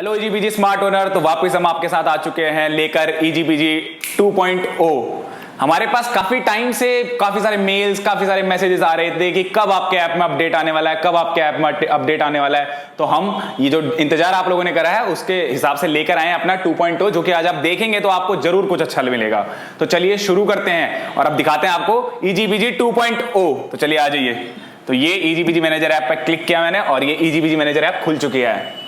Hello ईजीपीजी smart owner. तो वापस हम आपके साथ आ चुके हैं लेकर ईजीपीजी 2.0। हमारे पास काफी टाइम से काफी सारे मेल्स, काफी सारे मैसेजेस आ रहे थे कि कब आपके ऐप में अपडेट आने वाला है, कब आपके ऐप में अपडेट आने वाला है। तो हम ये जो इंतजार आप लोगों ने करा है उसके हिसाब से लेकर आए अपना 2.0, जो कि आज आप देखेंगे तो आपको जरूर कुछ अच्छा मिलेगा। तो चलिए शुरू करते हैं और अब दिखाते हैं आपको ईजीपीजी 2.0। तो चलिए आ जाइए। तो ये ईजीपीजी मैनेजर ऐप पर क्लिक किया मैंने और ये ईजीपीजी मैनेजर ऐप खुल चुकी है।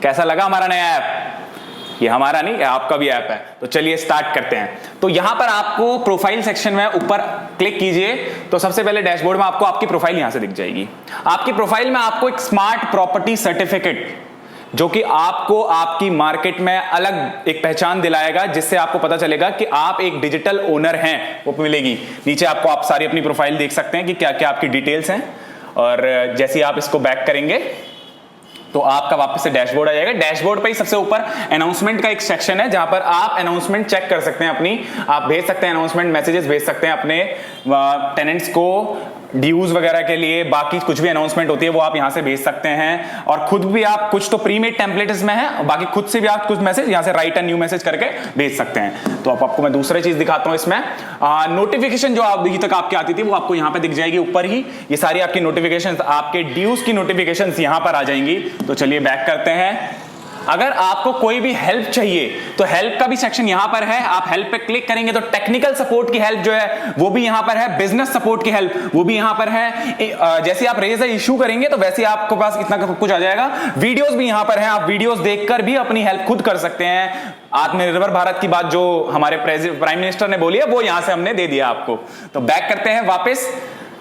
कैसा लगा हमारा नया ऐप? ये हमारा नहीं, आपका भी ऐप है। तो चलिए स्टार्ट करते हैं। तो यहां पर आपको प्रोफाइल सेक्शन में ऊपर क्लिक कीजिए तो सबसे पहले डैशबोर्ड में आपको आपकी प्रोफाइल यहां से दिख जाएगी। आपकी प्रोफाइल में आपको एक स्मार्ट प्रॉपर्टी सर्टिफिकेट, जो कि आपको आपकी मार्केट में अलग एक पहचान दिलाएगा, जिससे आपको पता चलेगा कि आप एक डिजिटल ओनर हैं, वो मिलेगी। नीचे आपको आप सारी अपनी प्रोफाइल देख सकते हैं कि क्या क्या आपकी डिटेल्स हैं। और जैसे ही आप इसको बैक करेंगे तो आपका वापस से डैशबोर्ड आ जाएगा। डैशबोर्ड पे ही सबसे ऊपर अनाउंसमेंट का एक सेक्शन है, जहां पर आप अनाउंसमेंट चेक कर सकते हैं अपनी। आप भेज सकते हैं अनाउंसमेंट मैसेजेस, भेज सकते हैं अपने टेनेंट्स को ड्यूज वगैरह के लिए। बाकी कुछ भी अनाउंसमेंट होती है वो आप यहां से भेज सकते हैं। और खुद भी आप कुछ तो प्रीमेड टेम्पलेट्स में है, बाकी खुद से भी आप कुछ मैसेज यहां से राइट एंड न्यू मैसेज करके भेज सकते हैं। तो अब आपको मैं दूसरी चीज दिखाता हूं इसमें। नोटिफिकेशन जो अभी तक आपकी आती थी वो आपको यहां पे दिख जाएगी ऊपर ही। ये सारी आपकी नोटिफिकेशन, आपके ड्यूज की नोटिफिकेशन यहां पर आ जाएंगी। तो चलिए बैक करते हैं। अगर आपको कोई भी हेल्प चाहिए तो हेल्प का भी सेक्शन यहां पर है। आप हेल्प पे क्लिक करेंगे तो टेक्निकल सपोर्ट की हेल्प जो है वो भी यहां पर है, बिजनेस सपोर्ट की हेल्प वो भी यहां पर है। जैसे आप रेज इशू करेंगे तो वैसे आपके पास इतना कुछ आ जाएगा। वीडियोस भी यहां पर है, आप वीडियोस देखकर भी अपनी हेल्प खुद कर सकते हैं। आत्मनिर्भर भारत की बात जो हमारे प्राइम मिनिस्टर ने बोली है वो यहां से हमने दे दिया आपको। तो बैक करते हैं वापस।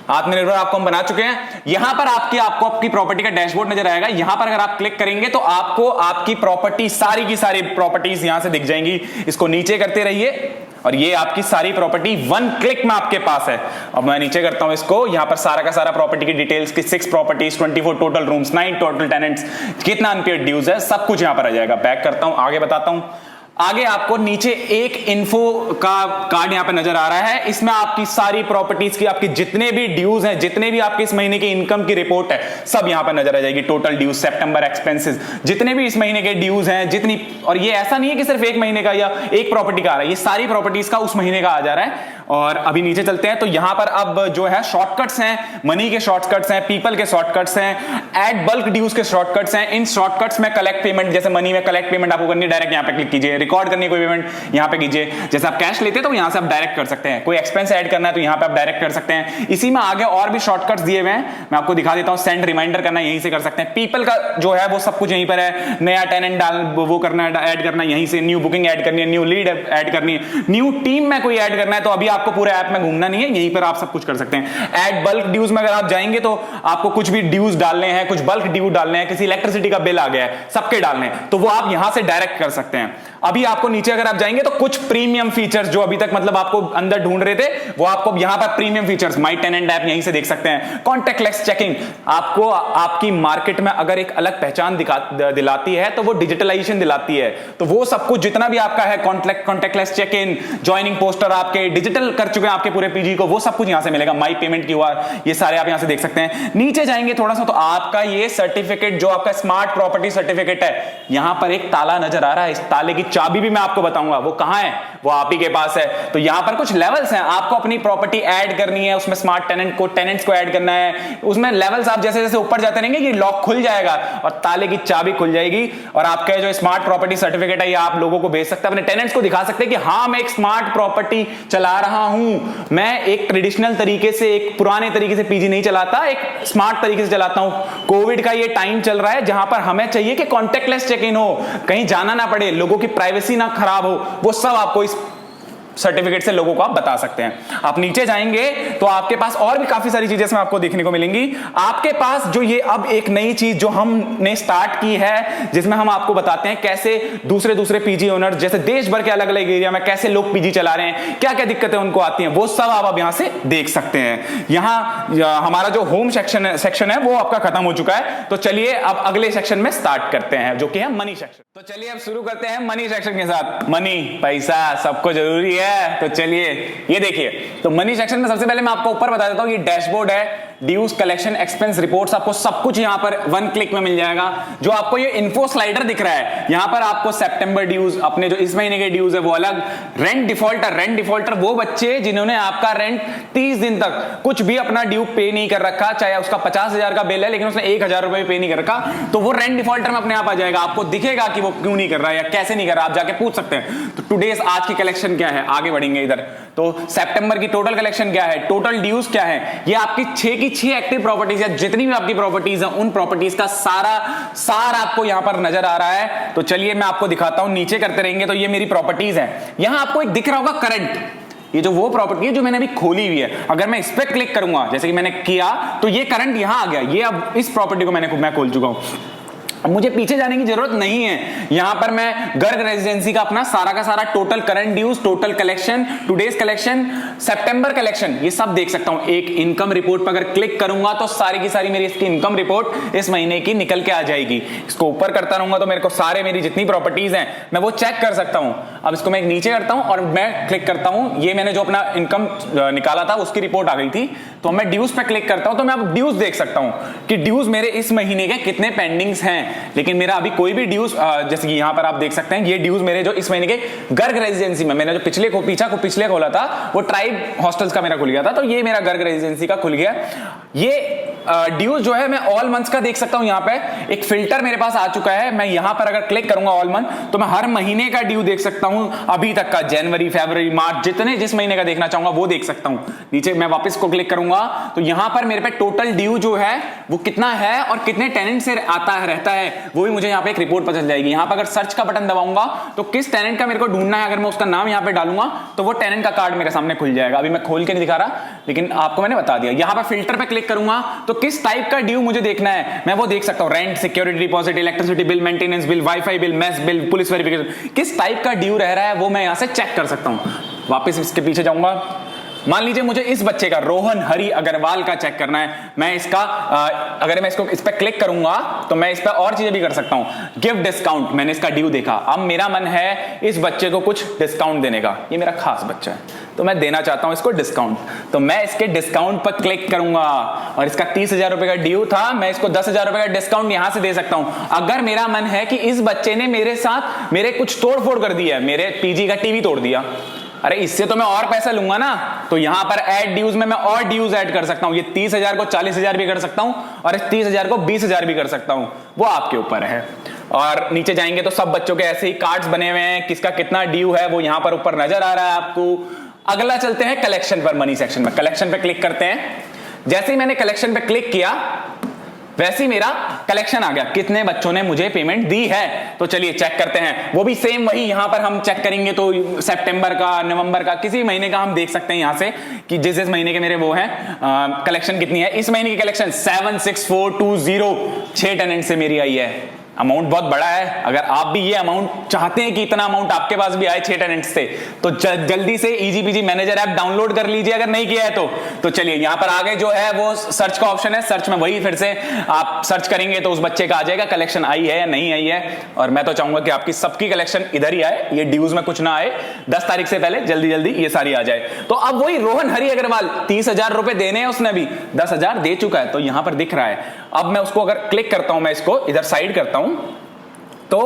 आत्मनिर्भर आपको हम बना चुके हैं। यहां पर आपको आपकी प्रॉपर्टी का डैशबोर्ड नजर आएगा। यहां पर अगर आप क्लिक करेंगे तो आपको आपकी प्रॉपर्टी, सारी की सारी प्रॉपर्टीज यहां से दिख जाएंगी। इसको नीचे करते रहिए और ये आपकी सारी प्रॉपर्टी 1 क्लिक में आपके पास है। अब मैं नीचे करता हूं इसको। यहां पर सारा का सारा प्रॉपर्टी की डिटेल्स की 6 properties, 24 total rooms, 9 total tenants, कितना अनपेड ड्यूज है, सब कुछ यहां पर आ जाएगा। बैक करता हूं, आगे बताता हूं। आगे आपको नीचे एक इन्फो का कार्ड यहां पे नजर आ रहा है। इसमें आपकी सारी प्रॉपर्टीज की, आपकी जितने भी ड्यूज हैं, जितने भी आपके इस महीने की इनकम की रिपोर्ट है, सब यहां पे नजर आ जाएगी। टोटल ड्यूज, सितंबर एक्सपेंसेस, जितने भी इस महीने के ड्यूज हैं, जितनी। और ये ऐसा नहीं है कि सिर्फ एक महीने का या एक प्रॉपर्टी का आ रहा है, ये सारी प्रॉपर्टीज का उस महीने का आ जा रहा है। और अभी नीचे चलते हैं तो यहां पर अब जो है शॉर्टकट्स हैं, मनी के शॉर्टकट्स हैं, पीपल के शॉर्टकट्स हैं, एड बल्क ड्यूज के शॉर्टकट्स हैं। इन शॉर्टकट्स में कलेक्ट पेमेंट, जैसे मनी में कलेक्ट पेमेंट आपको करनी है, डायरेक्ट यहां पे क्लिक कीजिए। रिकॉर्ड करनी है कोई पेमेंट, यहां पे कीजिए। जैसे आप कैश लेते हैं तो यहां से आप डायरेक्ट कर सकते हैं। कोई एक्सपेंस ऐड करना है तो यहां पे आप डायरेक्ट कर सकते हैं। इसी में आगे और भी शॉर्टकट्स दिए हुए हैं, मैं आपको दिखा देता हूं। सेंड रिमाइंडर करना है, यहीं से कर सकते हैं। पीपल का जो है वो सब कुछ यहीं पर है। नया टेनेंट डाल वो करना है, ऐड करना है यहीं से। न्यू बुकिंग ऐड करनी है, न्यू लीड ऐड करनी है, न्यू टीम में कोई ऐड करना है तो अभी आपको पूरे ऐप में घूमना नहीं है, यहीं पर आप सब कुछ कर सकते हैं। ऐड बल्क ड्यूज में अगर आप जाएंगे तो आपको कुछ भी ड्यूज डालने हैं, कुछ बल्क ड्यू डालने हैं, किसी इलेक्ट्रिसिटी का बिल आ गया है, सबके डालने हैं, तो वो आप यहां से डायरेक्ट कर सकते हैं। अभी आपको नीचे अगर आप जाएंगे तो कुछ प्रीमियम फीचर्स जो अभी तक मतलब आपको अंदर ढूंढ रहे थे, वो आपको यहां पर premium features, my tenant app यहीं से देख सकते हैं। कॉन्टैक्टलेस चेकिंग, आपको आपकी मार्केट में अगर एक अलग पहचान दिलाती है तो वो डिजिटलाइजेशन दिलाती है। तो वो सब कुछ जितना भी आपका है, contactless check in, joining poster आपके डिजिटल कर चुके हैं आपके पूरे पीजी को, वो सब कुछ यहां से मिलेगा। माई पेमेंट क्यूआर, ये सारे आप यहां से देख सकते हैं। नीचे जाएंगे थोड़ा सा तो आपका ये सर्टिफिकेट, जो आपका स्मार्ट प्रॉपर्टी सर्टिफिकेट है, यहां पर एक ताला नजर आ रहा है। इस ताले की चाबी भी मैं आपको बताऊंगा वो कहां है, वो आप ही के पास है। तो यहां पर कुछ लेवल्स हैं, आपको अपनी प्रॉपर्टी ऐड करनी है, उसमें स्मार्ट टेनेंट्स को ऐड करना है। उसमें लेवल्स आप जैसे जैसे ऊपर जाते रहेंगे ये लॉक खुल जाएगा और ताले की चाबी खुल जाएगी और आपका जो स्मार्ट प्रॉपर्टी सर्टिफिकेट है ये आप लोगों को भेज सकते हैं, अपने टेनेंट्स को दिखा सकते हैं कि हां मैं एक स्मार्ट प्रॉपर्टी चला रहा हूं, मैं एक ट्रेडिशनल तरीके से, एक पुराने तरीके से पीजी नहीं चलाता, एक स्मार्ट तरीके से चलाता हूं। कोविड का ये टाइम चल रहा है जहां पर हमें चाहिए कि कॉन्टैक्टलेस चेक इन हो, कहीं जाना ना पड़े, लोगों की प्राइवेसी ना खराब हो, वो सब आपको इस सर्टिफिकेट से लोगों को आप बता सकते हैं। आप नीचे जाएंगे तो आपके पास और भी काफी सारी चीजें इसमें आपको देखने को मिलेंगी। आपके पास जो ये अब एक नई चीज जो हमने स्टार्ट की है, जिसमें हम आपको बताते हैं कैसे दूसरे पीजी ओनर, जैसे देश भर के अलग अलग एरिया में कैसे लोग पीजी चला रहे हैं, क्या क्या दिक्कतें उनको आती हैं, वो सब आप अब यहां से देख सकते हैं। यहां हमारा जो होम सेक्शन है वो आपका खत्म हो चुका है। तो चलिए अब अगले सेक्शन में स्टार्ट करते हैं, जो कि है मनी सेक्शन। तो चलिए अब शुरू करते हैं मनी सेक्शन के साथ। मनी, पैसा सबको जरूरी है। तो चलिए ये देखिए, तो मनी सेक्शन में सबसे पहले मैं आपको ऊपर बता देता हूं, ये डैशबोर्ड है। ड्यूज, कलेक्शन, एक्सपेंस रिपोर्ट्स, आपको सब कुछ यहाँ पर वन क्लिक में मिल जाएगा। जो आपको ये इन्फो स्लाइडर दिख रहा है, यहाँ पर आपको सितंबर ड्यूज, अपने जो इस महीने के ड्यूज है वो अलग, रेंट डिफॉल्टर वो बच्चे जिन्होंने आपका रेंट 30 दिन तक कुछ भी अपना ड्यू पे नहीं कर रखा, चाहे उसका 50,000 का बिल है लेकिन उसने 1,000 रुपए पे नहीं कर रखा, तो वो रेंट डिफॉल्टर में अपने आप आ जाएगा। आपको दिखेगा कि वो क्यों नहीं कर रहा है या कैसे नहीं कर रहा, आप जाके पूछ सकते हैं। तो टुडेस आज की कलेक्शन क्या है, आगे बढ़ेंगे इधर। तो सितंबर की टोटल कलेक्शन क्या है, टोटल ड्यूज क्या है, ये आपकी 6 की 6 एक्टिव प्रॉपर्टीज है, जितनी भी आपकी प्रॉपर्टीज है उन प्रॉपर्टीज का सारा आपको यहां पर नजर आ रहा है। तो चलिए मैं आपको दिखाता हूं, नीचे करते रहेंगे। तो ये मेरी प्रॉपर्टीज है, यहां आपको एक दिख रहा होगा करंट, ये जो वो प्रॉपर्टी है जो मैंने अभी खोली हुई है, अगर मैं इस पर क्लिक करूंगा जैसे कि मैंने किया तो ये करंट यहां आ गया, ये अब इस प्रॉपर्टी को मैं खोल चुका हूं। अब मुझे पीछे जाने की जरूरत नहीं है, यहां पर मैं गर्ग रेजिडेंसी का अपना सारा का सारा total current dues, total collection, today's collection, September collection, ये सब देख सकता हूं। एक इनकम रिपोर्ट पर अगर क्लिक करूंगा तो सारी की सारी मेरी इसकी इनकम रिपोर्ट इस महीने की निकल के आ जाएगी। इसको ऊपर करता रहूंगा तो मेरे को सारे मेरी जितनी प्रॉपर्टीज हैं मैं वो चेक कर सकता हूं। अब इसको मैं नीचे करता हूं और मैं क्लिक करता हूं, ये मैंने जो अपना इनकम निकाला था उसकी रिपोर्ट आ गई थी, तो मैं ड्यूज पे क्लिक करता हूं तो मैं अब ड्यूज देख सकता हूं कि ड्यूज मेरे इस महीने के कितने पेंडिंग्स हैं। लेकिन मेरा अभी कोई भी ड्यूज, जैसे कि यहां पर आप देख सकते हैं, ये ड्यूज मेरे जो इस महीने के गर्ग रेजिडेंसी में, मैंने जो पिछले खोला था वो ट्राइब हॉस्टल्स का मेरा खुल गया था, तो ये मेरा गर्ग रेजिडेंसी का खुल गया। ये ड्यूज जो है मैं ऑल मंथ्स का देख सकता हूं। यहां पे एक फिल्टर मेरे पास आ चुका है, मैं यहां पर अगर क्लिक करूंगा ऑल मंथ तो मैं हर महीने का ड्यू देख सकता हूं, अभी तक का, जनवरी, फरवरी, मार्च, जिस महीने का देखना चाहूंगा वो देख सकता हूं। नीचे मैं वापस को क्लिक करूंगा तो यहां पर मेरे पे टोटल ड्यू जो है वो कितना है और कितने टेनेंट से आता है रहता है वो भी मुझे यहां पे एक रिपोर्ट पता चल जाएगी। यहां पर अगर सर्च का बटन दबाऊंगा तो किस टेनेंट का मेरे को ढूंढना है, अगर मैं उसका नाम यहां पे डालूंगा तो वो टेनेंट का कार्ड मेरे सामने खुल जाएगा। अभी मैं खोल के नहीं दिखा रहा लेकिन आपको मैंने बता दिया। यहां पर फिल्टर पे क्लिक करूंगा तो किस टाइप का ड्यू मुझे देखना है मैं वो देख सकता हूं, rent, security deposit, electricity bill, maintenance bill, wifi bill, mess bill, police verification, किस टाइप का ड्यू रह रहा है वो मैं यहां से चेक कर सकता हूं। वापस इसके पीछे जाऊंगा, मान लीजिए मुझे इस बच्चे का, रोहन हरि अग्रवाल का चेक करना है, मैं इसका अगर मैं इसको इस पे क्लिक करूंगा तो मैं इस पे और चीजें भी कर सकता हूं। गिव डिस्काउंट, मैंने इसका ड्यू देखा, अब मेरा मन है इस बच्चे को कुछ डिस्काउंट देने का, ये मेरा खास बच्चा है तो मैं देना चाहता हूं इसको डिस्काउंट, तो मैं इसके डिस्काउंट पर क्लिक करूंगा और इसका 30,000 रुपए का ड्यू था, मैं इसको 10,000 रुपए का डिस्काउंट यहां से दे सकता हूं। अगर मेरा मन है कि इस बच्चे ने मेरे साथ मेरे कुछ तोड़फोड़ कर दिया है, मेरे पीजी का टीवी तोड़ दिया, अरे इससे तो मैं और पैसा लूंगा ना, तो यहां पर ऐड ड्यूज में मैं और ड्यूज ऐड कर सकता हूं। ये 30,000 को 40,000 भी कर सकता हूं और इस 30,000 को 20,000 भी कर सकता हूं, वो आपके ऊपर है। और नीचे जाएंगे तो सब बच्चों के ऐसे ही कार्ड्स बने हुए हैं, किसका कितना ड्यू है वो यहां पर ऊपर नजर आ रहा है आपको। अगला चलते हैं कलेक्शन पर, मनी सेक्शन में। कलेक्शन पे क्लिक करते हैं, जैसे ही मैंने कलेक्शन पे क्लिक किया वैसे ही मेरा कलेक्शन आ गया, कितने बच्चों ने मुझे पेमेंट दी है। तो चलिए चेक करते हैं, वो भी सेम वही यहां पर हम चेक करेंगे तो सितंबर का, नवंबर का, किसी महीने का हम देख सकते हैं यहां से कि जिस महीने के मेरे वो है कलेक्शन कितनी है। इस महीने की कलेक्शन 76420, 6 टेनेंट से मेरी आई है। अमाउंट बहुत बड़ा है, अगर आप भी ये अमाउंट चाहते हैं कि इतना अमाउंट आपके पास भी आए 6 टेनेंट्स से तो जल्दी से ईजीपीजी मैनेजर ऐप डाउनलोड कर लीजिए अगर नहीं किया है तो चलिए यहां पर आगे जो है वो सर्च का ऑप्शन है, सर्च में वही फिर से आप सर्च करेंगे तो उस बच्चे का आ जाएगा कलेक्शन आई है या नहीं आई है। और मैं तो चाहूंगा कि आपकी सबकी कलेक्शन इधर ही आए, ये ड्यूज में कुछ ना आए, 10 तारीख से पहले जल्दी जल्दी ये सारी आ जाए। तो अब वही रोहन हरि अग्रवाल 30,000 रुपए देने हैं, उसने भी 10,000 दे चुका है तो यहां पर दिख रहा है। अब मैं उसको अगर क्लिक करता हूं, मैं इसको इधर साइड करता हूं, तो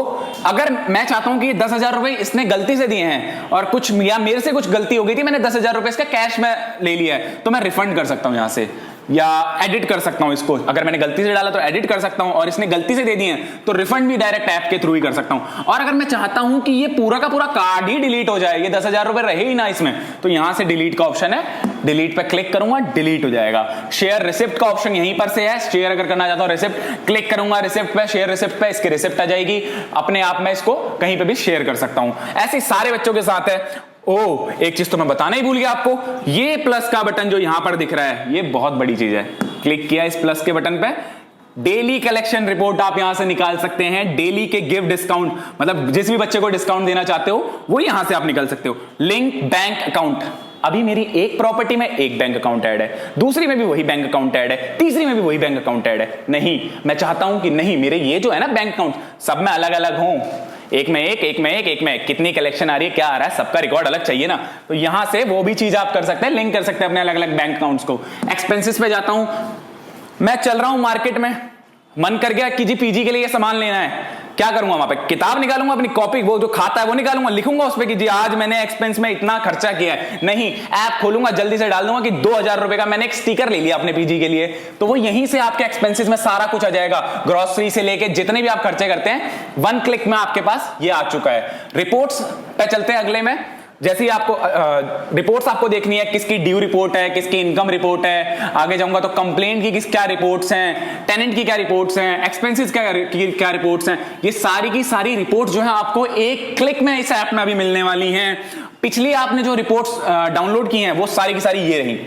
अगर मैं चाहता हूं कि 10,000 रुपए इसने गलती से दिए हैं और कुछ या मेरे से कुछ गलती हो गई थी, मैंने 10,000 रुपए इसका कैश में ले लिया है, तो मैं रिफंड कर सकता हूं यहां से या एडिट कर सकता हूं इसको। अगर मैंने गलती से डाला तो एडिट कर सकता हूं और इसने गलती से दे दिए हैं तो रिफंड भी डायरेक्ट ऐप के थ्रू ही कर सकता हूं। और अगर मैं चाहता हूं कि ये पूरा का पूरा कार्ड ही डिलीट हो जाए, ये 10,000 रुपए रहे ही ना इसमें, तो यहां से डिलीट का ऑप्शन है, डिलीट पे क्लिक करूंगा, डिलीट हो जाएगा। शेयर रिसिप्ट का ऑप्शन यहीं पर से है, शेयर अगर करना चाहता हूं रिसिप्ट क्लिक करूंगा, रिसिप्ट पे, शेयर रिसिप्ट पे, इसकी रिसिप्ट आ जाएगी, अपने आप में इसको कहीं पे भी शेयर कर सकता हूं। ऐसे सारे बच्चों के साथ है। एक चीज तो मैं बताना ही भूल गया आपको, ये प्लस का बटन जो यहां पर दिख रहा है ये बहुत बड़ी चीज है। क्लिक किया इस प्लस के बटन पे, डेली कलेक्शन रिपोर्ट आप यहां से निकाल सकते हैं। डेली के गिव डिस्काउंट, मतलब जिस भी बच्चे को डिस्काउंट देना चाहते हो वो यहां से आप निकाल सकते हो। लिंक बैंक अकाउंट, अभी मेरी एक प्रॉपर्टी में एक बैंक अकाउंट ऐड है, दूसरी में भी वही बैंक अकाउंट ऐड है, तीसरी में भी वही बैंक अकाउंट ऐड है। नहीं, मैं चाहता हूं कि नहीं, मेरे ये जो है ना बैंक अकाउंट सब में अलग अलग हों, एक में एक, एक में एक, एक में एक, कितनी कलेक्शन आ रही है, क्या आ रहा है, सबका रिकॉर्ड अलग चाहिए ना। तो यहां से वो भी चीज आप कर सकते हैं, लिंक कर सकते हैं अपने अलग अलग बैंक अकाउंट्स को। एक्सपेंसेस पे जाता हूं, मैं चल रहा हूं मार्केट में, मन कर गया कि जी पीजी के लिए ये सामान लेना है, क्या करूंगा? वहां पे किताब निकालूंगा, अपनी कॉपी, वो जो खाता है वो निकालूंगा, लिखूंगा उस पे कि जी आज मैंने एक्सपेंस में इतना खर्चा किया है? नहीं, ऐप खोलूंगा, जल्दी से डाल दूंगा कि 2000 रुपए का मैंने एक स्टिकर ले लिया अपने पीजी के लिए, तो वो यहीं से आपके एक्सपेंसेस में सारा कुछ आ जाएगा, ग्रोसरी से लेके जितने भी आप खर्चे करते हैं, वन क्लिक में आपके पास ये आ चुका है। रिपोर्ट्स पे चलते हैं अगले में। जैसे ही आपको रिपोर्ट्स आपको देखनी है, किसकी ड्यू रिपोर्ट है, किसकी इनकम रिपोर्ट है, आगे जाऊंगा तो कंप्लेंट की क्या रिपोर्ट्स हैं, टेनेंट की क्या रिपोर्ट्स हैं, एक्सपेंसेस क्या रिपोर्ट्स हैं, ये सारी की सारी रिपोर्ट्स जो है आपको एक क्लिक में इस ऐप में अभी मिलने वाली हैं। पिछली आपने जो रिपोर्ट्स डाउनलोड की हैं वो सारी की सारी ये रही,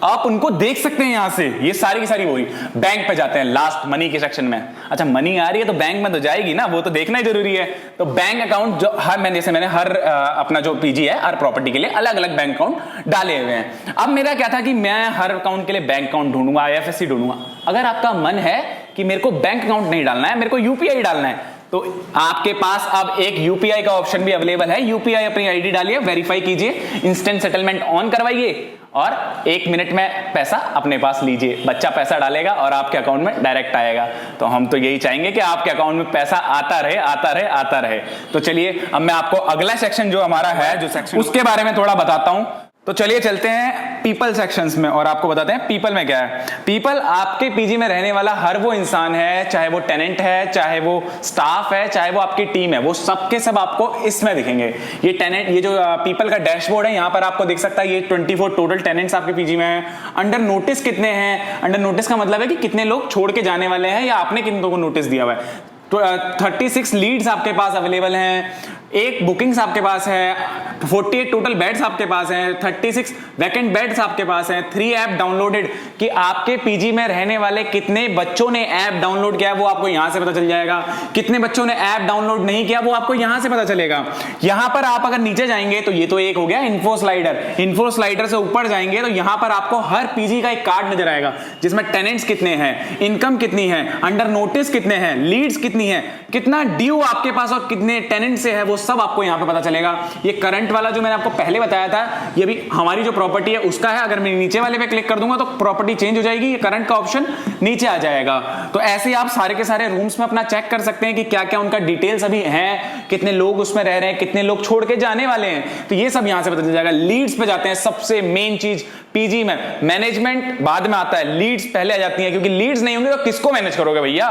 आप उनको देख सकते हैं यहां से, ये सारी की सारी वही। बैंक पे जाते हैं लास्ट मनी के सेक्शन में। अच्छा, मनी आ रही है तो बैंक में तो जाएगी ना, वो तो देखना ही जरूरी है। तो बैंक अकाउंट जो मैंने हर अपना जो पीजी है हर प्रॉपर्टी के लिए अलग अलग बैंक अकाउंट डाले हुए हैं। अब मेरा क्या था कि मैं हर अकाउंट के लिए बैंक अकाउंट ढूंढूंगा, आईएफएससी ढूंढूंगा। अगर आपका मन है कि मेरे को बैंक अकाउंट नहीं डालना है, मेरे को यूपीआई डालना है, तो आपके पास अब एक यूपीआई का ऑप्शन भी अवेलेबल है। यूपीआई अपनी आईडी डालिए, वेरीफाई कीजिए, इंस्टेंट सेटलमेंट ऑन करवाइए और 1 मिनट में पैसा अपने पास लीजिए। बच्चा पैसा डालेगा और आपके अकाउंट में डायरेक्ट आएगा। तो हम तो यही चाहेंगे कि आपके अकाउंट में पैसा आता रहे, आता रहे, आता रहे। तो चलिए अब मैं आपको अगला सेक्शन जो हमारा है, जो सेक्शन उसके बारे में थोड़ा बताता हूं। तो चलिए चलते हैं पीपल सेक्शंस में और आपको बताते हैं पीपल में क्या है। पीपल आपके पीजी में रहने वाला हर वो इंसान है, चाहे वो टेनेंट है, चाहे वो स्टाफ है, चाहे वो आपकी टीम है, वो सबके सब आपको इसमें दिखेंगे। ये टेनेंट, ये जो पीपल का डैशबोर्ड है, यहां पर आपको देख सकता है ये 24 टोटल टेनेंट्स आपके पीजी में हैं। अंडर नोटिस कितने हैं? अंडर नोटिस का मतलब है कि कितने लोग छोड़ के जाने वाले हैं या आपने किन को नोटिस दिया हुआ है। तो 36 लीड्स आपके पास अवेलेबल हैं, 1 बुकिंग्स आपके पास है, 48 टोटल बेड्स आपके पास हैं, 36 वैकेंट बेड्स आपके पास हैं, 3 ऐप डाउनलोडेड, कि आपके पीजी में रहने वाले कितने बच्चों ने ऐप डाउनलोड किया है वो आपको यहां से पता चल जाएगा। कितने बच्चों ने ऐप डाउनलोड नहीं किया वो आपको यहां से पता चलेगा। यहां पर आप अगर नीचे जाएंगे तो ये तो एक हो गया इन्फो स्लाइडर। इन्फो स्लाइडर से ऊपर जाएंगे तो यहां पर आपको हर पीजी का एक कार्ड नजर आएगा जिसमें टेनेंट्स कितने हैं, इनकम कितनी है, अंडर नोटिस कितने हैं, लीड्स कितनी है, कितना ड्यू आपके पास और कितने टेनेंट से है, वो सब आपको यहां पे पता चलेगा। ये करंट वाला जो मैंने आपको पहले बताया था, ये भी हमारी जो प्रॉपर्टी है उसका है। अगर मैं नीचे वाले पे क्लिक कर दूंगा तो प्रॉपर्टी चेंज हो जाएगी, ये करंट का ऑप्शन नीचे आ जाएगा। तो ऐसे ही आप सारे के सारे रूम्स में अपना चेक कर सकते हैं कि क्या क्या उनका डिटेल्स अभी है, कितने लोग उसमें रह रहे हैं, कितने लोग छोड़ के जाने वाले हैं, तो ये सब यहां से पता चल जाएगा। लीड्स पे जाते हैं, सबसे मेन चीज पीजी में। मैनेजमेंट बाद में आता है, लीड्स पहले आ जाती है, क्योंकि लीड्स नहीं होंगे तो किसको मैनेज करोगे भैया।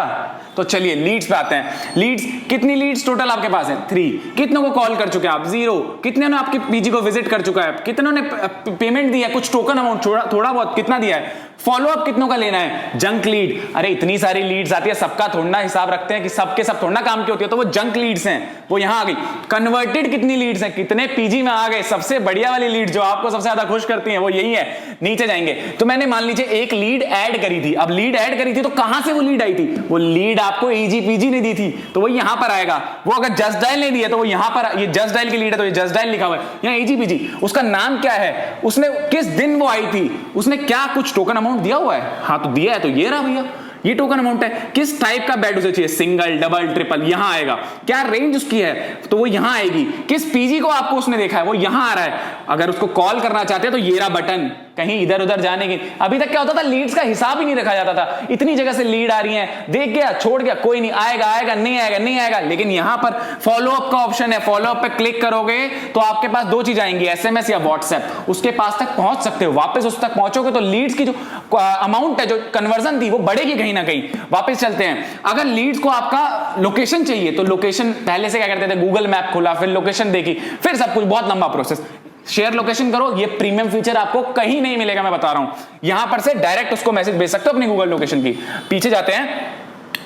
तो चलिए लीड्स पे आते हैं। लीड्स, कितनी लीड्स टोटल आपके पास है? 3। कितनों को कॉल कर चुके हैं आप? 0। कितने ने आपके पीजी को विजिट कर चुका है? कितनों ने पेमेंट दिया, कुछ टोकन अमाउंट थोड़ा बहुत कितना दिया है? फॉलोअप कितनों का लेना है? जंक लीड, अरे इतनी सारी लीड्स आती है, सबका थोड़ा हिसाब रखते हैं कि सबके सब थोड़ा काम की होती है, तो वो जंक लीड्स हैं, वो यहां आ गई। कन्वर्टेड कितनी लीड्स हैं, कितने पीजी में आ गए? सबसे बढ़िया वाली लीड जो आपको सबसे ज्यादा खुश करती है वो यही है। नीचे जाएंगे तो मैंने मान लीजिए एक लीड ऐड करी थी। अब लीड ऐड करी थी तो कहां से वो लीड आई थी? वो लीड आपको ईजीपीजी ने दी थी, तो वो यहां पर आएगा। वो अगर जस्ट डायल ने दिया तो वो यहां पर, ये जस्ट डायल की लीड है तो ये जस्ट डायल लिखा हुआ है, यहां ईजीपीजी। उसका नाम क्या है, उसने किस दिन वो आई थी, उसने क्या कुछ टोकन अमाउंट दिया हुआ है? हाँ तो दिया है, तो ये रहा भैया, ये टोकन अमाउंट है। किस टाइप का बेड उसे चाहिए, सिंगल, डबल, ट्रिपल, यहां आएगा। क्या रेंज उसकी है तो वो यहां आएगी। किस पीजी को आपको उसने देखा है वो यहां आ रहा है। अगर उसको कॉल करना चाहते हैं तो ये रहा बटन, कहीं इधर उधर जाने की। अभी तक क्या होता था, लीड्स का हिसाब ही नहीं रखा जाता था, इतनी जगह से लीड आ रही है, देख गया छोड़ गया, कोई नहीं, आएगा आएगा, नहीं आएगा नहीं आएगा। लेकिन यहां पर फॉलोअप का ऑप्शन है, फॉलोअप पे क्लिक करोगे तो आपके पास 2 चीज आएंगी, एसएमएस या व्हाट्सएप। उसके पास तक पहुंच सकते हो, वापस उस तक पहुंचोगे तो लीड्स की जो अमाउंट है, जो कन्वर्जन थी, वो बढ़ेगी कहीं ना कहीं। वापस चलते हैं, अगर लीड्स को आपका लोकेशन चाहिए तो लोकेशन पहले से क्या करते थे, गूगल मैप खोला, फिर लोकेशन देखी, फिर सब कुछ, बहुत लंबा प्रोसेस। शेयर लोकेशन करो, ये प्रीमियम फीचर आपको कहीं नहीं मिलेगा, मैं बता रहा हूं। यहां पर से डायरेक्ट उसको मैसेज भेज सकते हो अपनी गूगल लोकेशन की। पीछे जाते हैं,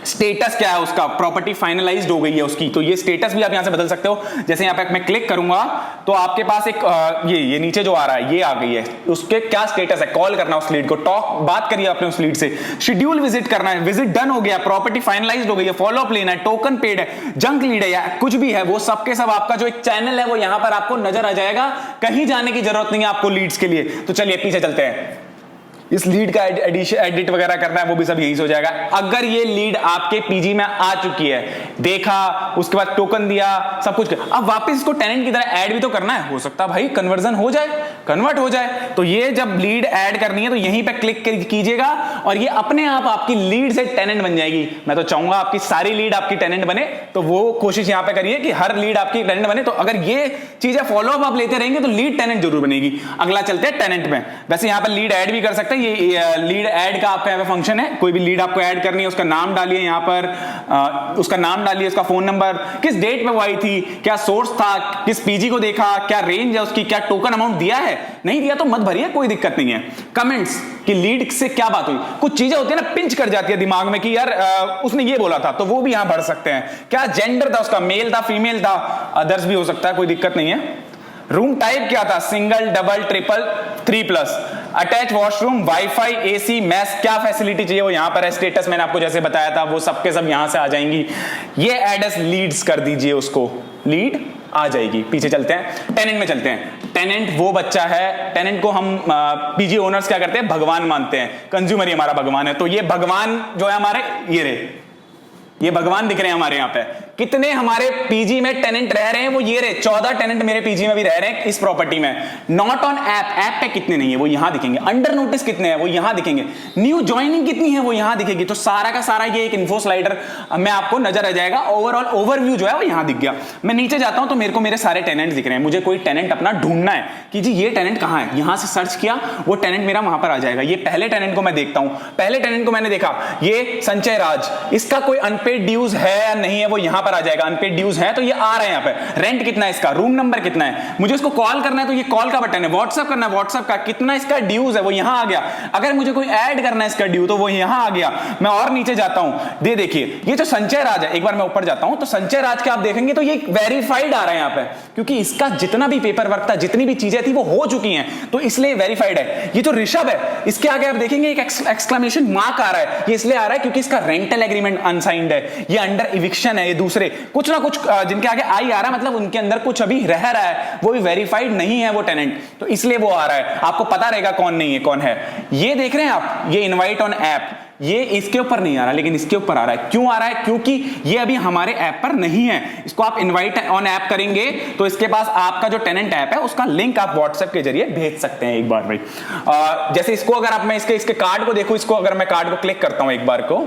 स्टेटस क्या है उसका, प्रॉपर्टी फाइनलाइज्ड हो गई है उसकी, तो ये स्टेटस भी आप यहां से बदल सकते हो। जैसे यहां पे मैं क्लिक करूंगा तो आपके पास एक ये नीचे जो आ रहा है ये आ गई है, उसके क्या स्टेटस है, कॉल करना उस लीड को, बात करिए आपने उस लीड से, शेड्यूल विजिट करना है, विजिट डन हो गया, प्रॉपर्टी फाइनलाइज्ड हो गई है, फॉलोअप लेना है, टोकन पेड है, जंक लीड है या कुछ भी है, वो सबके सब आपका जो एक चैनल है वो यहां पर आपको नजर आ जाएगा। कहीं जाने की जरूरत नहीं है आपको लीड्स के लिए। तो चलिए पीछे चलते हैं। इस लीड का एडिट वगैरह करना है वो भी सब यहीं से हो जाएगा। अगर ये लीड आपके पीजी में आ चुकी है, देखा, उसके बाद टोकन दिया, सब कुछ किया, अब वापस इसको टेनेंट की तरह ऐड भी तो करना है। हो सकता है भाई कन्वर्जन हो जाए, कन्वर्ट हो जाए। तो ये जब लीड ऐड करनी है तो यहीं पे क्लिक कीजिएगा और ये अपने आप आपकी लीड से टेनेंट बन जाएगी। मैं तो चाहूंगा आपकी सारी लीड आपकी टेनेंट बने, तो वो कोशिश यहां पे करिए कि हर लीड आपकी टेनेंट बने। तो अगर ये चीजें फॉलो अप आप लेते रहेंगे तो लीड टेनेंट जरूर बनेगी। अगला चलते हैं टेनेंट में। वैसे यहां पर लीड ऐड भी कर सकते हैं, ये लीड ऐड का आपका फंक्शन है। कोई भी लीड आपको ऐड करनी है, उसका नाम डालिए यहां पर, उसका नाम डालिए, उसका फोन नंबर, किस डेट में वो आई थी, क्या सोर्स था, किस पीजी को देखा, क्या रेंज है उसकी, क्या टोकन अमाउंट दिया है, नहीं दिया तो मत भरिए, कोई दिक्कत नहीं है। कमेंट्स कि लीड से क्या बात हुई, कुछ चीजें होती है ना पिंच कर जाती है दिमाग में कि यार उसने ये बोला था, तो वो भी यहां भर सकते हैं। क्या जेंडर था उसका, मेल था, फीमेल था, अदर्स भी हो सकता है, कोई दिक्कत नहीं है। रूम टाइप क्या था, single, double, triple, 3+, attach washroom, wifi, AC, mess, क्या फैसिलिटी चाहिए वो यहां पर है। स्टेटस मैंने आपको जैसे बताया था वो सबके सब यहां से आ जाएंगी। ये एड एस लीड्स कर दीजिए, उसको लीड आ जाएगी। पीछे चलते हैं, टेनेंट में चलते हैं। टेनेंट वो बच्चा है, टेनेंट को हम पीजी ओनर्स क्या करते हैं, भगवान मानते हैं। कंज्यूमर ही हमारा भगवान है, तो ये भगवान जो है हमारे, ये भगवान दिख रहे हैं हमारे यहाँ पे। कितने हमारे पीजी में टेनेंट रह रहे हैं, वो ये रहे 14 टेनेंट मेरे पीजी में भी रह रहे हैं इस प्रॉपर्टी में। नॉट ऑन ऐप पे कितने नहीं है वो यहां दिखेंगे। अंडर नोटिस कितने हैं वो यहां दिखेंगे। न्यू ज्वाइनिंग कितनी है वो यहां दिखेगी। तो सारा का सारा ये एक इन्फो स्लाइडर में आपको नजर आ जाएगा। ओवरऑल ओवरव्यू जो है वो यहां दिख गया। मैं नीचे जाता हूं तो मेरे को मेरे सारे टेनेंट दिख रहे हैं। मुझे कोई टेनेंट अपना ढूंढना है कि जी ये टेनेंट कहां है, यहां से सर्च किया, वो टेनेंट मेरा वहां पर आ जाएगा। ये पहले टेनेंट को मैं देखता हूं, पहले टेनेंट को मैंने देखा, ये संचय राज, इसका कोई अनपेड ड्यूज है या नहीं है वो यहां पर आ जाएगा। अनपेड ड्यूज है तो ये आ रहे हैं यहां पे। रेंट कितना है इसका, रूम नंबर कितना है, मुझे इसको कॉल करना है तो ये कॉल का बटन है। व्हाट्सएप करना है, व्हाट्सएप का कितना इसका ड्यूज है वो यहां आ गया। अगर मुझे कोई ऐड करना है इसका ड्यू तो वो यहां आ गया। मैं और नीचे जाता हूं, दे देखिए ये जो संचय राज है, एक बार मैं ऊपर जाता हूं तो संचय राज के आप देखेंगे तो ये वेरीफाइड आ रहा है यहां पे, क्योंकि इसका जितना भी पेपर वर्क था, जितनी भी चीजें थी वो हो चुकी हैं, तो इसलिए वेरीफाइड है। ये जो ऋषभ है इसके आगे आप देखेंगे एक एक्सक्लेमेशन मार्क आ रहा है। ये इसलिए आ रहा है क्योंकि इसका रेंटल एग्रीमेंट अनसाइंड है, ये अंडर इविक्शन है, ये दूसरे कुछ ना कुछ जिनके आगे आई आ रहा है, मतलब उनके अंदर कुछ अभी रह रहा है, वो भी वेरीफाइड नहीं है वो टेनेंट, तो इसलिए वो आ रहा है। आपको पता रहेगा कौन नहीं है कौन है। ये देख रहे हैं आप, ये इनवाइट ऑन ऐप, ये इसके ऊपर नहीं आ रहा लेकिन इसके ऊपर आ रहा है। क्यों आ रहा है, क्योंकि ये अभी हमारे ऐप पर नहीं है। इसको आप इनवाइट ऑन ऐप करेंगे तो इसके पास आपका जो टेनेंट ऐप है उसका लिंक आप व्हाट्सएप के जरिए भेज सकते हैं एक बार भाई। जैसे इसको अगर आप, मैं इसके कार्ड को देखूं, इसको अगर मैं कार्ड को क्लिक करता हूं एक बार को,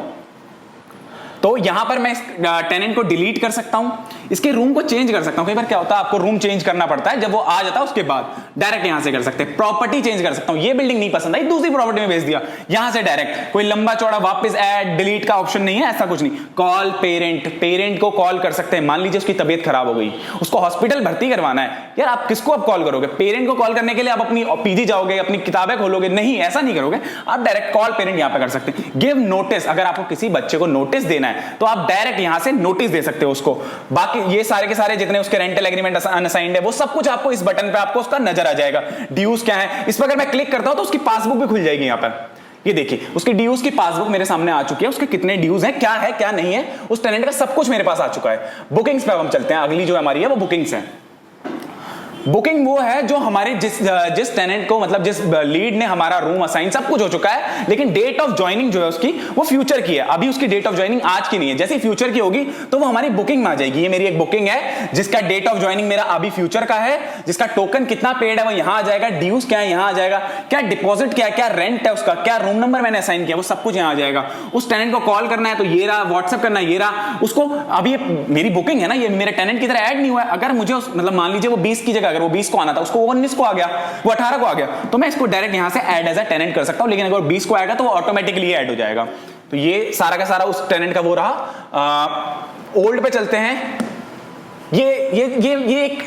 तो यहां पर मैं इस टेनेंट को डिलीट कर सकता हूं, इसके रूम को चेंज कर सकता हूं। कई बार क्या होता है आपको रूम चेंज करना पड़ता है, जब वो आ जाता है उसके बाद डायरेक्ट यहां से कर सकते हैं। प्रॉपर्टी चेंज कर सकता हूं, ये बिल्डिंग नहीं पसंद आई दूसरी प्रॉपर्टी में भेज दिया, यहां से डायरेक्ट। कोई लंबा चौड़ा वापस ऐड डिलीट का ऑप्शन नहीं है, ऐसा कुछ नहीं। कॉल पेरेंट, पेरेंट को कॉल कर सकते हैं। मान लीजिए उसकी तबीयत खराब हो गई, उसको हॉस्पिटल भर्ती करवाना है, यार आप किसको अब कॉल करोगे? पेरेंट को कॉल करने के लिए आप अपनी पीजी जाओगे, अपनी किताबें खोलोगे? नहीं, ऐसा नहीं करोगे आप, डायरेक्ट कॉल पेरेंट यहां पर कर सकते हैं। गिव नोटिस, अगर आपको किसी बच्चे को नोटिस देना है तो आप डायरेक्ट यहां से नोटिस दे सकते हो उसको। बाकी ये सारे के सारे जितने उसके रेंटल एग्रीमेंट अनसाइंड है वो सब कुछ आपको इस बटन पे आपको उसका नजर आ जाएगा। ड्यूज क्या है इस पर अगर मैं क्लिक करता हूं तो उसकी पासबुक भी खुल जाएगी। यहां पर ये देखिए उसकी ड्यूज की पासबुक मेरे सामने आ चुकी है, उसके कितने ड्यूज हैं, क्या है क्या नहीं है, उस टेनेंट का सब कुछ मेरे पास आ चुका है। बुकिंग्स पे हम चलते हैं, अगली जो हमारी है वो बुकिंग्स है। बुकिंग वो है जो हमारे जिस टेनेंट को, मतलब जिस लीड ने हमारा रूम असाइन, सब कुछ हो चुका है, लेकिन डेट ऑफ ज्वाइनिंग जो है उसकी वो फ्यूचर की है। अभी उसकी डेट ऑफ ज्वाइनिंग आज की नहीं है, जैसे फ्यूचर की होगी तो वो हमारी बुकिंग में आ जाएगी। ये मेरी एक बुकिंग है जिसका डेट ऑफ ज्वाइनिंग मेरा अभी फ्यूचर का है, जिसका टोकन कितना पेड है वो यहां आ जाएगा, ड्यूज क्या है यहां आ जाएगा, क्या डिपॉजिट क्या है, क्या रेंट है उसका, क्या रूम नंबर मैंने असाइन किया, वो सब कुछ यहां आ जाएगा। उस टेनेंट को कॉल करना है तो ये रहा, व्हाट्सएप करना है ये रहा। उसको अभी मेरी बुकिंग है ना, ये मेरे टेनेंट की तरह ऐड नहीं हुआ है। अगर मुझे मतलब मान लीजिए वो 20 की जगह अगर वो 20 को आना था, उसको 19 को आ गया, वो 18 को आ गया, तो मैं इसको डायरेक्ट यहां से ऐड एज अ टेनेंट कर सकता हूं। लेकिन अगर 20 को आएगा तो वो ऑटोमेटिकली ऐड हो जाएगा। तो ये सारा का सारा उस टेनेंट का वो रहा। ओल्ड पे चलते हैं। ये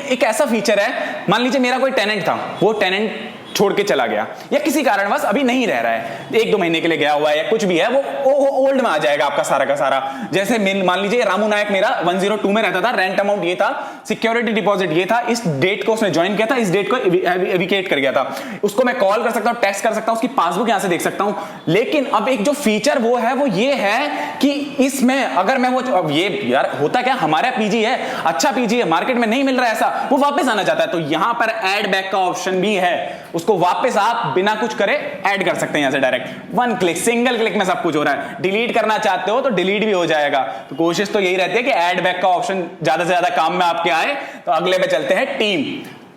एक ऐसा फीचर है, मान लीजिए मेरा कोई टेनेंट था, वो टेनेंट छोड़ के चला गया या किसी कारणवश अभी नहीं रह रहा है, 1-2 महीने के लिए गया हुआ है या कुछ भी है, वो ओल्ड में आ जाएगा आपका सारा का सारा। जैसे मान लीजिए रामू नायक मेरा 102 में रहता था, रेंट अमाउंट ये था, सिक्योरिटी डिपॉजिट ये था, इस डेट को उसने ज्वाइन किया था, इस डेट को एविकेट कर गया था। उसको मैं कॉल कर सकता हूं, टेक्स्ट कर सकता हूं, उसकी पासबुक यहां से देख सकता हूं। लेकिन अब एक जो फीचर वो है वो ये है कि इसमें अगर मैं वो, ये यार होता क्या, हमारा पीजी है, अच्छा पीजी है, मार्केट में नहीं मिल रहा है ऐसा, वो वापस आना चाहता है, तो यहां पर एड बैक का ऑप्शन भी है। उसको वापस आप बिना कुछ करे ऐड कर सकते हैं यहां से direct, one click, single click में सब कुछ हो रहा है। डिलीट करना चाहते हो तो डिलीट भी हो जाएगा। तो कोशिश तो यही रहती है कि ऐड बैक का ऑप्शन ज्यादा से ज्यादा काम में आपके आए। तो अगले पे चलते हैं, टीम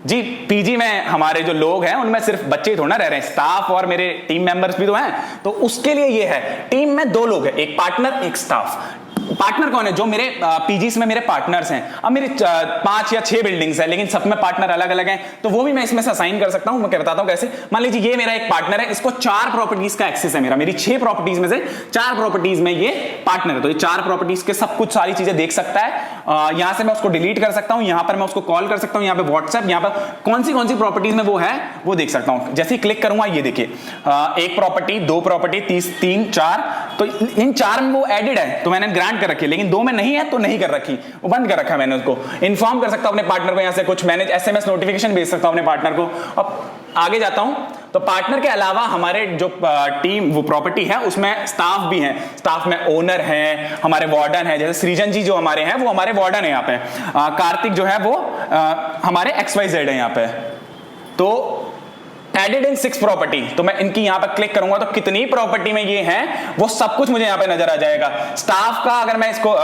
जी। पीजी में हमारे जो लोग हैं उनमें सिर्फ बच्चे ही थोड़ा रह रहे हैं, स्टाफ और मेरे टीम मेंबर्स भी तो हैं। तो उसके लिए ये है, टीम में 2 लोग हैं, एक पार्टनर एक स्टाफ। पार्टनर कौन है? जो मेरे पीजीस में मेरे पार्टनर्स हैं। अब मेरी 5 या 6 बिल्डिंग्स हैं, लेकिन सब में पार्टनर अलग अलग हैं, तो वो भी मैं इसमें से असाइन कर सकता हूं। मैं बताता हूं कैसे। मान लीजिए ये मेरा एक पार्टनर है, इसको 4 प्रॉपर्टीज का एक्सेस है मेरी 6 प्रॉपर्टीज में से 4 प्रॉपर्टीज में ये पार्टनर है। तो ये 4 प्रॉपर्टीज के सब कुछ सारी चीजें देख सकता है। यहां से मैं उसको डिलीट कर सकता हूं, यहां पर मैं उसको कॉल कर सकता हूं, यहां पे व्हाट्सएप, यहां पर कौन सी प्रॉपर्टीज में वो है वो देख सकता हूं। जैसे ही क्लिक करूंगा ये देखिए, 1 प्रॉपर्टी, 2 प्रॉपर्टी, 3, 4, तो इन 4 में वो एडिड है तो मैंने ग्रांट कर रखी है, लेकिन 2 में नहीं है तो नहीं कर रखी, वो बंद कर रखा है मैंने। उसको इन्फॉर्म कर सकता हूं अपने पार्टनर को, यहां से कुछ मैनेज एसएमएस नोटिफिकेशन भेज सकता हूं अपने पार्टनर को। अब आगे जाता हूं तो पार्टनर के अलावा हमारे जो टीम वो प्रॉपर्टी है उसमें स्टाफ भी हैं। स्टाफ में ओनर हैं, हमारे वार्डन है, जैसे सृजन जी जो हमारे हैं वो हमारे वार्डन है यहाँ पे। कार्तिक जो है वो हमारे XYZ है यहाँ पे। तो एडेड इन 6 प्रॉपर्टी, तो मैं इनकी यहां पर क्लिक करूंगा तो कितनी प्रॉपर्टी में ये हैं वो सब कुछ मुझे यहां पे नजर आ जाएगा। स्टाफ का अगर मैं इसको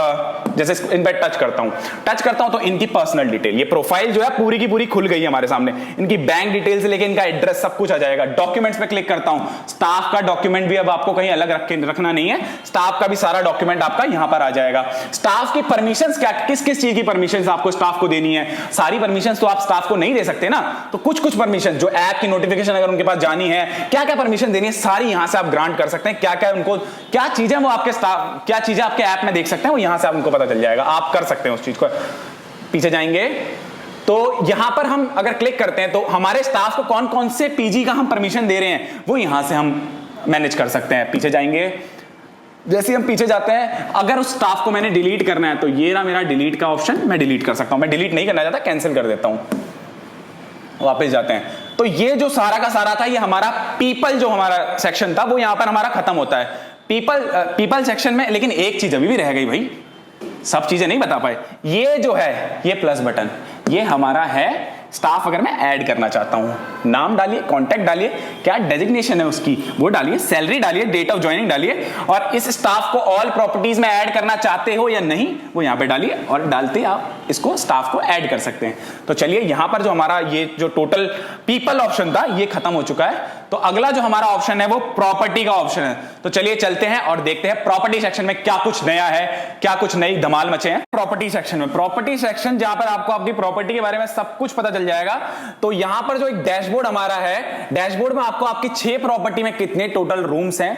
जैसे इन पे टच करता हूं तो इनकी पर्सनल डिटेल, ये प्रोफाइल जो है पूरी की पूरी खुल गई है हमारे सामने। इनकी बैंक डिटेल से लेके इनका एड्रेस सब कुछ आ जाएगा। डॉक्यूमेंट्स पे क्लिक करता हूं, स्टाफ का डॉक्यूमेंट भी अब आपको कहीं अलग रखना नहीं है, स्टाफ का भी सारा डॉक्यूमेंट आपका यहां पर आ जाएगा। स्टाफ की परमिशंस क्या, किस किस चीज की परमिशंस आपको स्टाफ को देनी है, सारी परमिशंस तो आप स्टाफ को नहीं दे सकते ना। तो कुछ परमिशन जो ऐप की नोटिफिकेशन अगर उनके पास जानी है, क्या क्या परमिशन देनी है, सारी यहां से आप ग्रांट कर सकते हैं। क्या क्या उनको क्या चीजें वो आपके स्टाफ क्या चीजें आपके ऐप में देख सकते हैं वो यहां से आप उनको पता चल जाएगा। आप कर सकते हैं उस चीज को। पीछे जाएंगे तो यहां पर हम अगर क्लिक करते हैं तो हमारे स्टाफ को कौन कौन से पीजी का हम परमिशन दे रहे हैं वो यहां से हम मैनेज कर सकते हैं। पीछे जाएंगे, जैसे हम पीछे जाते हैं, अगर उस स्टाफ को मैंने डिलीट करना है तो ये रहा मेरा डिलीट का ऑप्शन, मैं डिलीट कर सकता हूं। मैं डिलीट नहीं करना चाहता, कैंसिल कर देता हूं। वापस जाते हैं तो ये जो सारा का सारा था, ये हमारा पीपल जो हमारा सेक्शन था वो यहां पर हमारा खत्म होता है पीपल सेक्शन में। लेकिन एक चीज अभी भी रह गई भाई, सब चीजें नहीं बता पाए। ये जो है ये प्लस बटन, ये हमारा है स्टाफ। अगर मैं ऐड करना चाहता हूं, नाम डालिए, कांटेक्ट डालिए, क्या डेजिग्नेशन है उसकी वो डालिए, सैलरी डालिए, डेट ऑफ ज्वाइनिंग डालिए, और इस स्टाफ को ऑल प्रॉपर्टीज में ऐड करना चाहते हो या नहीं वो यहां पे डालिए, और डालते आप इसको स्टाफ को ऐड कर सकते हैं। तो चलिए यहां पर जो हमारा ये जो टोटल पीपल ऑप्शन था ये खत्म हो चुका है। तो अगला जो हमारा ऑप्शन है वो प्रॉपर्टी का ऑप्शन है। तो चलिए चलते हैं और देखते हैं प्रॉपर्टी सेक्शन में क्या कुछ नया है, क्या कुछ नई धमाल मचे हैं प्रॉपर्टी सेक्शन में। प्रॉपर्टी सेक्शन जहां पर आपको आपकी प्रॉपर्टी के बारे में सब कुछ पता चल जाएगा। तो यहां पर जो एक डैशबोर्ड हमारा है, डैशबोर्ड में आपको आपकी 6 प्रॉपर्टी में कितने टोटल रूम्स हैं,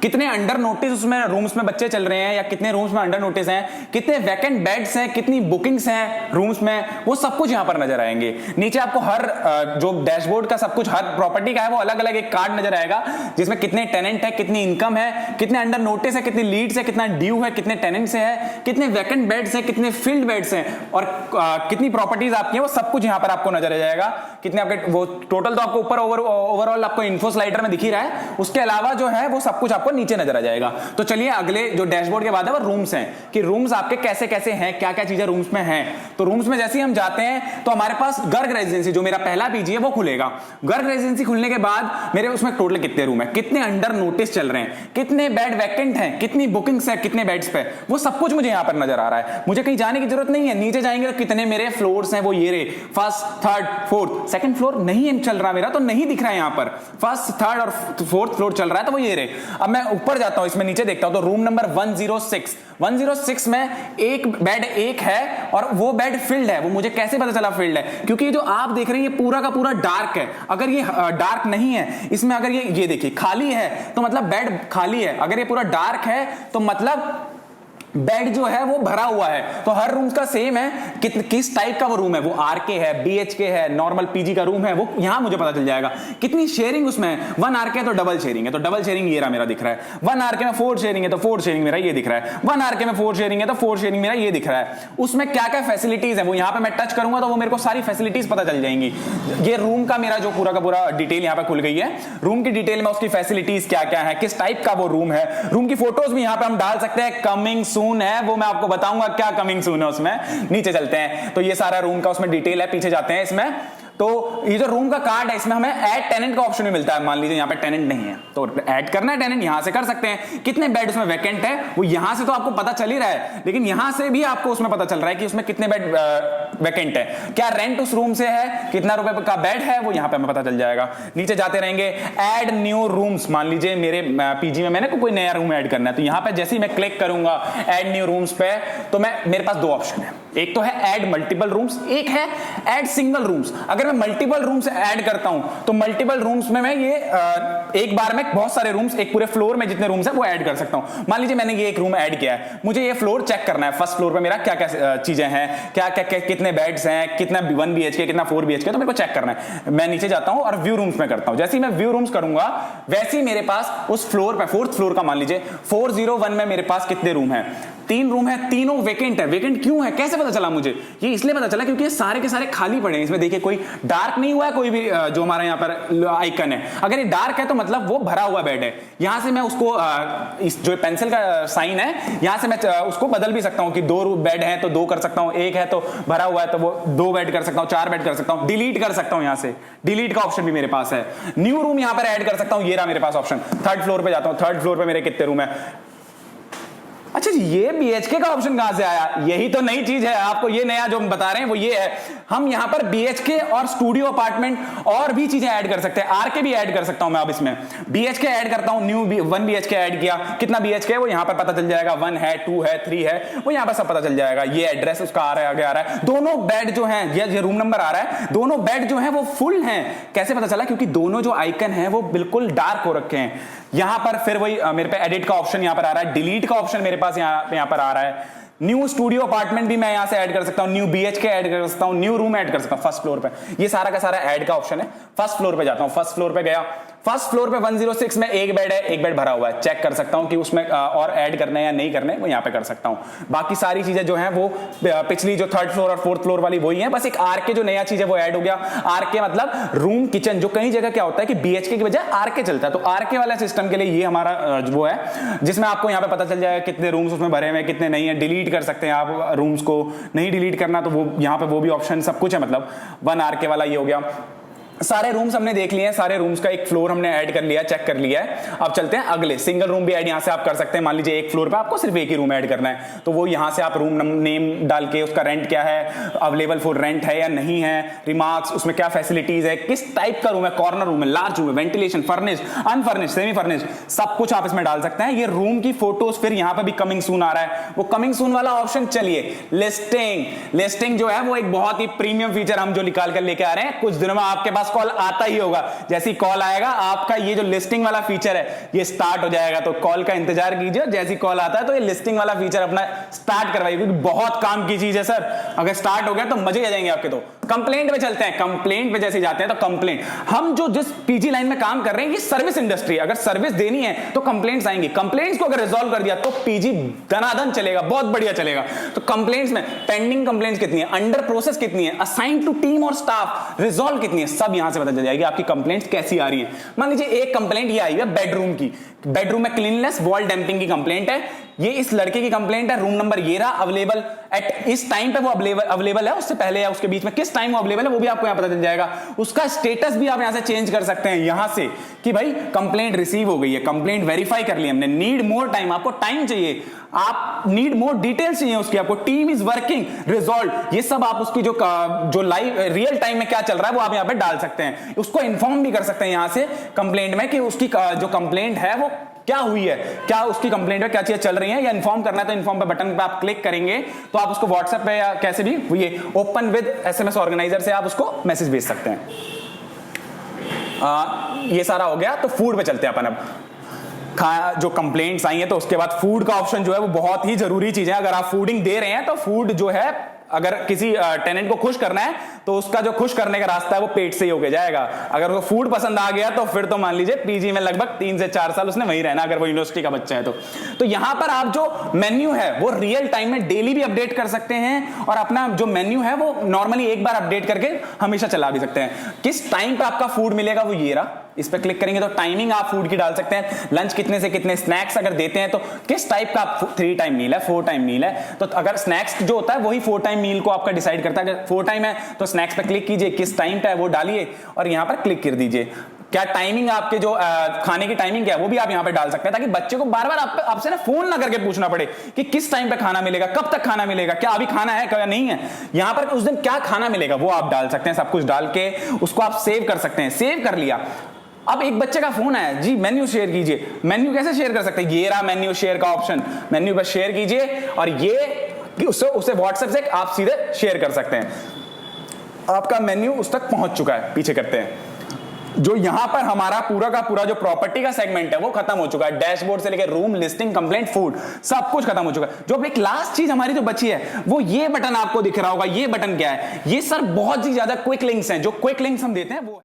कितने अंडर नोटिस उसमें रूम्स में बच्चे चल रहे हैं या कितने रूम्स में अंडर नोटिस हैं, कितने वैकेंट बेड्स हैं, कितनी बुकिंग्स हैं रूम्स में, वो सब कुछ यहां पर नजर आएंगे। नीचे आपको हर जो डैशबोर्ड का सब कुछ हर प्रॉपर्टी का है वो अलग अलग एक कार्ड नजर आएगा जिसमें कितने टेनेंट है, कितनी इनकम है, कितने अंडर नोटिस है, कितनी लीड्स है, कितना ड्यू है, कितने टेनेंट्स है, कितने वैकेंट बेड्स हैं, कितने फील्ड बेड्स हैं, और कितनी प्रॉपर्टीज आपकी है वो सब कुछ यहां पर आपको नजर आ जाएगा। कितने आपके वो टोटल तो आपको ऊपर ओवरऑल आपको इन्फो स्लाइडर में दिख ही रहा है, उसके अलावा जो है वो सब कुछ आपको नीचे नजर आ जाएगा। तो चलिए अगले जो डैशबोर्ड के बाद है वो रूम्स हैं, कि रूम्स आपके कैसे कैसे हैं, क्या क्या चीजें रूम्स में हैं। तो रूम्स में जैसे ही हम जाते हैं तो हमारे पास गर्ग रेजिडेंसी जो मेरा पहला पीजी है वो खुलेगा। गर्ग रेजिडेंसी खुलने के बाद मेरे उसमें टोटल कितने रूम है, कितने अंडर नोटिस चल रहे हैं, कितने बेड वैकेंट हैं, कितनी बुकिंग्स है, कितने बेड्स पे, वो सब कुछ मुझे यहां पर नजर आ रहा है। मुझे कहीं जाने की जरूरत नहीं है। नीचे जाएंगे तो कितने मेरे फ्लोर्स हैं वो ये रहे, first third fourth. Second floor नहीं चल रहा मेरा, तो नहीं दिख रहा है यहां पर, फर्स्ट थर्ड और फोर्थ फ्लोर चल रहा है तो वो ये रहे। अब मैं ऊपर जाता हूं, इसमें नीचे देखता हूं तो रूम नंबर 106 में एक बेड एक है और वो बेड फिल्ड है। वो मुझे कैसे पता चला फिल्ड है, क्योंकि जो आप देख रहे हैं ये पूरा का पूरा डार्क है। अगर ये डार्क नहीं है इसमें, अगर ये देखिए खाली है तो मतलब बेड खाली है। अगर ये पूरा डार्क है तो मतलब बेड जो है वो भरा हुआ है। तो हर रूम का सेम है, किस टाइप का वो रूम है, वो आरके है, बीएचके है, नॉर्मल पीजी का रूम है, वो यहां मुझे पता चल जाएगा। कितनी शेयरिंग उसमें है, 1 आरके है तो डबल शेयरिंग है, तो डबल शेयरिंग ये रहा मेरा दिख रहा है। 1 आरके में 4 शेयरिंग है तो 4 शेयरिंग मेरा ये दिख रहा है। 1 आरके में 4 शेयरिंग है तो 4 शेयरिंग मेरा ये दिख रहा है। उसमें क्या क्या फैसिलिटीज है वो यहां पे मैं टच करूंगा तो वो मेरे को सारी फैसिलिटीज पता चल जाएंगी। ये रूम का मेरा जो पूरा का पूरा डिटेल यहां पे खुल गई है। रूम की डिटेल में उसकी फैसिलिटीज क्या क्या है, किस टाइप का वो रूम है। रूम की फोटोज भी यहां पे हम डाल सकते हैं। कमिंग सून है, वो मैं आपको बताऊंगा क्या कमिंग सून है उसमें। नीचे चलते हैं तो ये सारा रूम का उसमें डिटेल है। पीछे जाते हैं, इसमें तो ये जो रूम का कार्ड है इसमें हमें ऐड टेनेंट का ऑप्शन भी मिलता है। मान लीजिए यहाँ पे टेनेंट नहीं है तो ऐड करना है टेनेंट, यहां से कर सकते हैं। कितने बेड उसमें वैकेंट है वो यहां से तो आपको पता चल ही रहा है, लेकिन यहां से भी आपको उसमें पता चल रहा है कि उसमें कितने बेड वैकेंट है, क्या रेंट उस रूम से है, कितना रुपए का बेड है, वो यहां पे हमें पता चल जाएगा। नीचे जाते रहेंगे, ऐड न्यू रूम्स। मान लीजिए मेरे पीजी में मैंने कोई नया रूम ऐड करना है, तो यहां पे जैसे ही मैं क्लिक करूंगा ऐड न्यू रूम्स पे, तो मेरे पास दो ऑप्शन है। एक तो है ऐड मल्टीपल रूम्स, एक है ऐड सिंगल रूम्स। अगर मैं मल्टीपल रूम्स ऐड करता हूं तो मल्टीपल रूम्स में मैं ये एक बार में बहुत सारे रूम्स, एक पूरे फ्लोर में जितने रूम्स है वो ऐड कर सकता हूं। मान लीजिए मैंने ये एक रूम ऐड किया है, मुझे ये फ्लोर चेक करना है, फर्स्ट फ्लोर पे मेरा क्या क्या चीजें हैं, क्या क्या कितने बेड्स हैं, कितना 1 BHK कितना 4 BHK, तो मेरे को चेक करना है। मैं नीचे जाता हूं और व्यू रूम्स में करता हूं। जैसे ही मैं व्यू रूम्स करूंगा वैसे ही मेरे पास उस फ्लोर पे, 4th फ्लोर का मान लीजिए 401 में मेरे पास कितने रूम है, 3 रूम है, तीनों वेकेंट है। वेकेंट क्यों है, कैसे पता चला मुझे, ये इसलिए पता चला क्योंकि ये सारे के सारे खाली पड़े हैं। इसमें देखिए कोई डार्क नहीं हुआ है, कोई भी जो हमारा यहाँ पर आइकन है, अगर ये डार्क है तो मतलब वो भरा हुआ बेड है। यहां से मैं उसको इस जो पेंसिल का साइन है यहां से मैं उसको बदल भी सकता हूं कि 2 बेड है तो 2 कर सकता हूं, 1 है तो भरा हुआ है तो वो 2 बेड कर सकता हूं, 4 बेड कर सकता हूं, डिलीट कर सकता हूं। यहां से डिलीट का ऑप्शन भी मेरे पास है। न्यू रूम यहां पर ऐड कर सकता हूं, ये रहा मेरे पास ऑप्शन। 3rd फ्लोर पे जाता हूं, 3rd फ्लोर पे मेरे कितने रूम है। अच्छा जी, ये BHK का ऑप्शन कहां से आया, यही तो नई चीज है। आपको ये नया जो हम बता रहे हैं वो ये है, हम यहां पर BHK और स्टूडियो अपार्टमेंट और भी चीजें ऐड कर सकते हैं। RK भी ऐड कर सकता हूं मैं। अब इसमें BHK ऐड करता हूं, न्यू 1 BHK ऐड किया, कितना BHK है वो यहां पर पता चल जाएगा, 1 है, 2 है, 3 है, वो यहां पर सब पता चल जाएगा। ये एड्रेस उसका आ रहा है, आगे आ रहा है। दोनों बेड जो हैं, ये रूम नंबर आ रहा है, दोनों बेड जो हैं वो फुल हैं। कैसे पता चला, क्योंकि दोनों जो आइकन हैं वो बिल्कुल डार्क हो रखे हैं। यहां पर फिर वही मेरे पे एडिट का ऑप्शन यहां पर आ रहा है, डिलीट का ऑप्शन मेरे पास यहां पर आ रहा है। न्यू स्टूडियो अपार्टमेंट भी मैं यहां से ऐड कर सकता हूं, न्यू BHK ऐड कर सकता हूं, न्यू रूम ऐड कर सकता हूं। 1st फ्लोर पे ये सारा का सारा ऐड का ऑप्शन है। 1st फ्लोर पे जाता हूं, 1st फ्लोर पे गया, 1st फ्लोर पे 106 में एक बेड है, एक बेड भरा हुआ है। चेक कर सकता हूं कि उसमें और ऐड करने हैं या नहीं करने, वो यहां पे कर सकता हूं। बाकी सारी चीजें जो हैं वो पिछली जो 3rd फ्लोर और 4th फ्लोर वाली वही है, बस एक RK जो नया चीज है वो ऐड हो गया। RK मतलब रूम किचन, जो कई जगह क्या होता है कि BHK की बजाय RK चलता है, तो RK वाला सिस्टम के लिए ये हमारा वो है, जिसमें आपको यहां पे पता चल जाएगा कितने रूम्स उसमें भरे हुए, कितने नहीं है। डिलीट कर सकते हैं आप रूम्स को, नहीं डिलीट करना तो वो यहां पे वो भी ऑप्शन सब कुछ है। मतलब 1 RK वाला ये हो गया। सारे रूम्स हमने देख लिए हैं, सारे रूम्स का एक फ्लोर हमने ऐड कर लिया, चेक कर लिया है। अब चलते हैं अगले, सिंगल रूम भी ऐड यहां से आप कर सकते हैं। मान लीजिए एक फ्लोर पे आपको सिर्फ एक ही रूम ऐड करना है, तो वो यहां से आप रूम नेम डाल के उसका रेंट क्या है, अवेलेबल फॉर रेंट है या नहीं है, रिमार्क्स, उसमें क्या फैसिलिटीज है, किस टाइप का रूम है, कॉर्नर रूम है, लार्ज रूम है, ventilation, furnish, unfurnished, semi furnish, सब कुछ आप इसमें डाल सकते हैं। ये रूम की फोटोज, फिर यहां पर भी कमिंग सून आ रहा है, वो कमिंग सून वाला ऑप्शन। चलिए लिस्टिंग जो है वो एक बहुत ही प्रीमियम फीचर हम जो निकाल कर लेके आ रहे हैं। कुछ दिनों में आपके पास कॉल आता ही होगा, जैसी कॉल आएगा आपका ये जो लिस्टिंग वाला फीचर है ये स्टार्ट हो जाएगा, तो कॉल का इंतजार कीजिए। जैसी कॉल आता है तो ये लिस्टिंग वाला फीचर अपना स्टार्ट करवाइए, क्योंकि बहुत काम की चीज है सर। अगर स्टार्ट हो गया तो मजे आ जाएंगे आपके। तो कंप्लेंट पे चलते हैं। कंप्लेंट पे जैसे जाते हैं तो कंप्लेंट, हम जो जिस पीजी लाइन में काम कर रहे हैं ये सर्विस इंडस्ट्री, अगर सर्विस देनी है तो कंप्लेंट्स आएंगी। कंप्लेंट्स को अगर रिजॉल्व कर दिया तो पीजी दनादन चलेगा, बहुत बढ़िया चलेगा। तो कंप्लेंट्स में पेंडिंग कंप्लेंट्स कितनी है, अंडर प्रोसेस कितनी है, असाइन टू टीम और स्टाफ, रिजॉल्व कितनी है, सब यहां से पता चल जाएगी आपकी कंप्लेंट्स कैसी आ रही है। मान लीजिए एक कंप्लेंट ये आई है बेडरूम की, बेडरूम में क्लीननेस वॉल डैम्पिंग की कंप्लेंट है। ये इस लड़के की कंप्लेंट है, रूम नंबर ये रहा, अवेलेबल एट इस टाइम पे वो अवेलेबल है, उससे पहले या उसके बीच में किस टाइम वो अवेलेबल है वो भी आपको यहां पता चल जाएगा। उसका स्टेटस भी आप यहां से चेंज कर सकते हैं यहां से कि भाई कंप्लेंट रिसीव हो गई है, कंप्लेंट वेरीफाई कर ली हमने। नीड मोर टाइम, आपको टाइम चाहिए, आप नीड मोर डिटेल्स चाहिए उसकी, आपको टीम इज वर्किंग, रिजॉल्व, ये सब आप उसकी जो लाइव रियल टाइम में क्या चल रहा है वो आप यहां पे डाल सकते हैं। उसको इन्फॉर्म भी कर सकते हैं यहां से कंप्लेंट में कि उसकी जो कंप्लेंट है वो क्या हुई है, क्या उसकी कंप्लेंट में क्या चीजें चल रही हैं, या इन्फॉर्म करना है तो इन्फॉर्म पे बटन पे आप क्लिक करेंगे तो आप उसको व्हाट्सएप पे या कैसे भी ये ओपन विद SMS ऑर्गेनाइजर से आप उसको मैसेज भेज सकते हैं। ये सारा हो गया। तो फूड पे चलते हैं अपन। अब जो कंप्लेंट्स आई हैं तो उसके बाद फूड का ऑप्शन जो है वो बहुत ही जरूरी चीज है। अगर आप फूडिंग दे रहे हैं तो फूड जो है, अगर किसी टेनेंट को खुश करना है तो उसका जो खुश करने का रास्ता है वो पेट से ही होके जाएगा। अगर उसको फूड पसंद आ गया तो फिर तो मान लीजिए पीजी में लगभग 3 से 4 साल उसने वहीं रहना, अगर वो यूनिवर्सिटी का बच्चा है तो यहां पर आप जो मेन्यू है वो रियल टाइम में डेली भी अपडेट कर सकते हैं, और अपना जो मेन्यू है वो नॉर्मली एक बार अपडेट करके हमेशा चला भी सकते हैं। किस टाइम पे आपका फूड मिलेगा वो ये रहा, इस पे क्लिक करेंगे तो टाइमिंग आप फूड की डाल सकते हैं, लंच कितने से कितने, स्नैक्स अगर देते हैं तो किस टाइप का 3 टाइम मील है, 4 टाइम मील है, तो अगर स्नैक्स जो होता है वही 4 टाइम मील को आपका डिसाइड करता है। अगर 4 टाइम है तो स्नैक्स पे क्लिक कीजिए, किस टाइम पे है वो डालिए और यहां पर क्लिक कर दीजिए। क्या टाइमिंग आपके जो खाने की टाइमिंग क्या है वो भी आप यहां पे डाल सकते हैं, ताकि बच्चे को बार बार आपसे ना फोन ना करके पूछना पड़े कि किस टाइम पे खाना मिलेगा, कब तक खाना मिलेगा, क्या अभी खाना है क्या नहीं है। यहां पर उस दिन क्या खाना मिलेगा वो आप डाल सकते हैं, सब कुछ डाल के उसको आप सेव कर सकते हैं। सेव कर लिया, अब एक बच्चे का फोन आया, जी मेन्यू शेयर कीजिए। मेन्यू कैसे शेयर कर सकते हैं, ये रहा मेन्यू शेयर का ऑप्शन, मेन्यू पर शेयर कीजिए और ये उसे व्हाट्सएप से आप सीधे शेयर कर सकते हैं। आपका मेन्यू उस तक पहुंच चुका है। पीछे करते हैं, जो यहां पर हमारा पूरा का पूरा जो प्रॉपर्टी का सेगमेंट है वो खत्म हो चुका है। डैशबोर्ड से लेकर रूम, लिस्टिंग, कंप्लेंट, फूड, सब कुछ खत्म हो चुका है। जो एक लास्ट चीज हमारी जो बची है वो ये बटन आपको दिख रहा होगा। ये बटन क्या है, ये सर बहुत ही ज्यादा क्विक लिंक्स हैं। जो क्विक लिंक्स हम देते हैं वो